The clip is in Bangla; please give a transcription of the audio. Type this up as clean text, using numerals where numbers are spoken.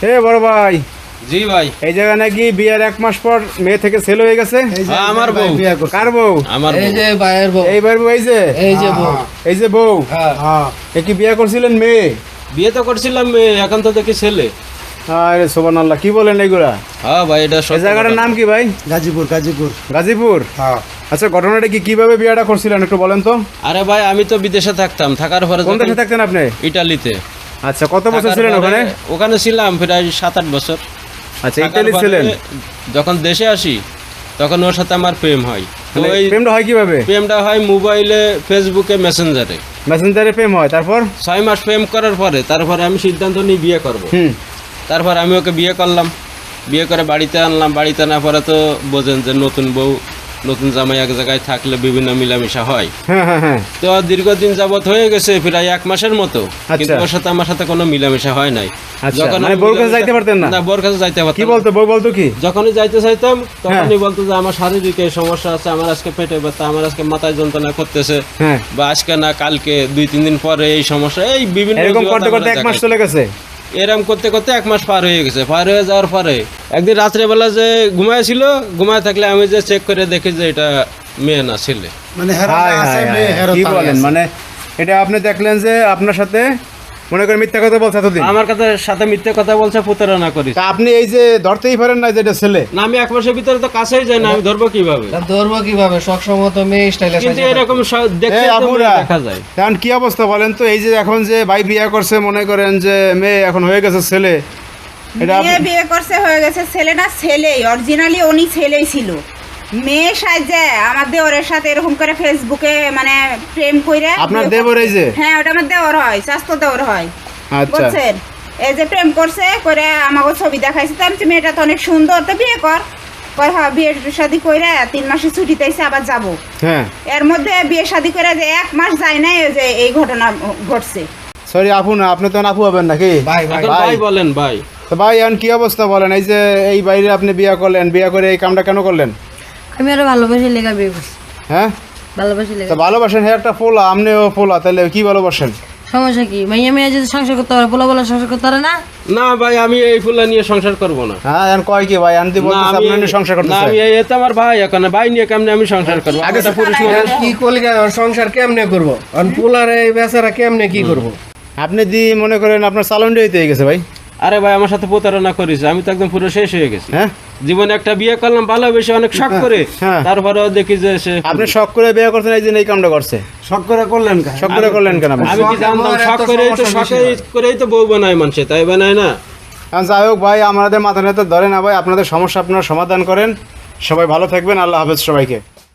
হে বড় ভাই। জি ভাই। এই জায়গা নাকি বিয়ের 1 মাস পর মেয়ে থেকে ছেলে হয়ে গেছে। আমার বউ। কার বউ? আমার এই যে ভাইয়ের বউ। এই ভাইয়ের বউ। এই যে বউ। এই যে বউ। হ্যাঁ। এ কি বিয়ে করছিলেন মেয়ে? বিয়ে তো করছিলাম মেয়ে, এখন তো দেখি ছেলে। আরে সুবহানাল্লাহ, কি বলেন এগুলা? হ্যাঁ ভাই, এটা এই জায়গাটার নাম কি ভাই? গাজীপুর। গাজীপুর। হ্যাঁ। আচ্ছা, ঘটনাটা কি, কিভাবে বিয়েটা করছিলেন একটু বলেন তো। আরে ভাই, আমি তো বিদেশে থাকতাম, থাকার পরে কোন দেশে থাকতেন আপনি? ইটালিতে। আচ্ছা, কত বছর থাকার ছিলেন পরে ওখানে? ওখানে ছিলাম প্রায় 7-8 বছর। আচ্ছা, থাকার ইতালি পরে ছিলেন। যখন দেশে আসি তখন ওর সাথে আমার প্রেম হয়। তো তাহলে এই প্রেমটা হয় কিভাবে? প্রেমটা হয় মোবাইলে, ফেসবুকে, মেসেঞ্জারে। মেসেঞ্জারে প্রেম হয়, তারপর? 6 মাস প্রেম করার পরে তারপরে আমি সিদ্ধান্ত নিই বিয়ে করব। তারপর আমি ওকে বিয়ে করলাম, বিয়ে করে বাড়িতে আনলাম। বাড়িতে আনার পরে তো বোঝেন যে নতুন বউ নতুন জামাই এক জায়গায় থাকলে বিভিন্ন মিলামিশা হয়। হ্যাঁ। তো দীর্ঘদিন যাবত হয়ে গেছে, প্রায় 1 মাসের মতো, কিন্তু ওর সাথে আমার সাথে কোনো মিলামিশা হয় নাই। আচ্ছা, যখন মানে আমি বউর কাছে যাইতে পারতেন না? না, বউর কাছে যাইতে পারতাম কি না। বলতো বউ? বলতো কি? যখনই যাইতে চাইতাম তখনই বলতো যে আমার শারীরিক এই সমস্যা আছে, আমার আজকে পেটে ব্যথা, আমার আজকে মাথায় যন্ত্রণা করতেছে, হ্যাঁ। বা আজকে না কালকে 2-3 দিন পরে এই সমস্যা, এই বিভিন্ন এরকম অজুহাত করতে করতে আমরা 1 মাস দেখাই। চলে গেছে। এরম করতে করতে 1 মাস পার হয়ে গেছে। পার হয়ে যাওয়ার পরে একদিন রাত্রেবেলা যে ঘুমাইছিল, ঘুমায় থাকলে আমি যে চেক করে দেখি যে এটা মেয়ে না ছেলে। মানে হায় হায় হায়, কি বলেন? মানে এটা আপনি দেখলেন যে আপনার সাথে মনে করেন মিথ্যা কথা বলছে এতদিন। আমার সাথে মিথ্যে কথা বলছে, প্রতারণা করিস। তা আপনি এই যে ধরতেই পারেন না যে এটা ছেলে? না, আমি 1 মাসের ভিতরে তো কাছেই যাই না, আমি ধরবো কিভাবে? ধরবো কিভাবে? সবসময় মেয়ে স্টাইলে কিন্তু এরকম দেখতে এই তো আপুরা, দেখা যায়। এখন কি অবস্থা বলেন তো? এই যে এখন যে ভাই বিয়ে করছে, মনে করেন যে মেয়ে এখন হয়ে গেছে ছেলে, এটা মেয়ে বিয়ে করছে হয়ে গেছে ছেলে, না ছেলেই অরিজিনালি উনি ছেলেই ছিল। মেয়ে সাজে আমার দেওরের সাথে এরকম করে ফেসবুকে মানে প্রেম কইরা আপনার দেবর? এই যে হ্যাঁ, ওটা আমার দেওর হয়, স্বাস্থ্য দেওর হয়। আচ্ছা, বুঝছেন? এই যে প্রেম করছে করে আমাকে ছবি দেখাইছে, তো আমি মেয়েটা তো অনেক সুন্দর, তো বিয়ে কর। হ্যাঁ, বিয়ের শাদি কইরা 3 মাসে ছুটিতে আইছে, আবার যাবো। হ্যাঁ। এর মধ্যে বিয়ে শাদি করে যে 1 মাস যায় নাই, এই যে এই ঘটনা ঘটছে। সরি আপু না, আপনি তো আপু হবেন নাকি? এখন ভাই বলেন ভাই। তো ভাই এখন কি অবস্থা বলেন? এই যে এই বাইরে আপনি বিয়ে করলেন, বিয়ে করে এই কামটা কেন করলেন? আমি আরো ভালোবাসি লেগা বিয়ে করছি। হ্যাঁ, ভালোবাসি লেগা। তো ভালোবাসেন। হ্যাঁ, একটা পোলা, আপনিও পোলা, তাহলে কি ভালোবাসেন? সমস্যা কি? মাইয়া মেয়ে যদি সংসার করতে পারে, পোলা বলা সংসার করতে পারে না? না ভাই, আমি এই ফুলা নিয়ে সংসার করব না। হ্যাঁ, এখন কয় কি ভাই? আনতে না, বলতেছে আমি আপনি সংসার না, করতেছেন। আমি এতে আমার ভাই, এখন ভাই নিয়ে কেমনে আমি সংসার করবো? আগে তো পুরুষ মানুষ। কি কলগা সংসার কেমনে করবো? আর পোলার এই বেচারা কেমনে কি করবো? আপনি দি মনে করেন আপনার চালনটা হয়ে গেছে ভাই। আরে ভাই, আমার সাথে প্রতারণা করিস, আমি তো একদম পুরো শেষ হয়ে গেছি। হ্যাঁ, জীবনে একটা বিয়ে করলাম ভালোবেসে, অনেক শখ করে, হ্যাঁ। তারপরেও দেখি যে সে আপনি শখ করে বিয়ে করছেন, এই যে এই কামটা করছে। শখ করে করলেন কেন? শখ করে করলেন কেন আপনি? আমি কি জানতাম? শখ করেই তো বউ বানায় মানুষে, তাই বানায় না? এখন যাই হোক ভাই, আমাদের মাথা নেতা ধরে না ভাই, আপনাদের সমস্যা আপনারা সমাধান করেন। সবাই ভালো থাকবেন, আল্লাহ হাফেজ সবাইকে।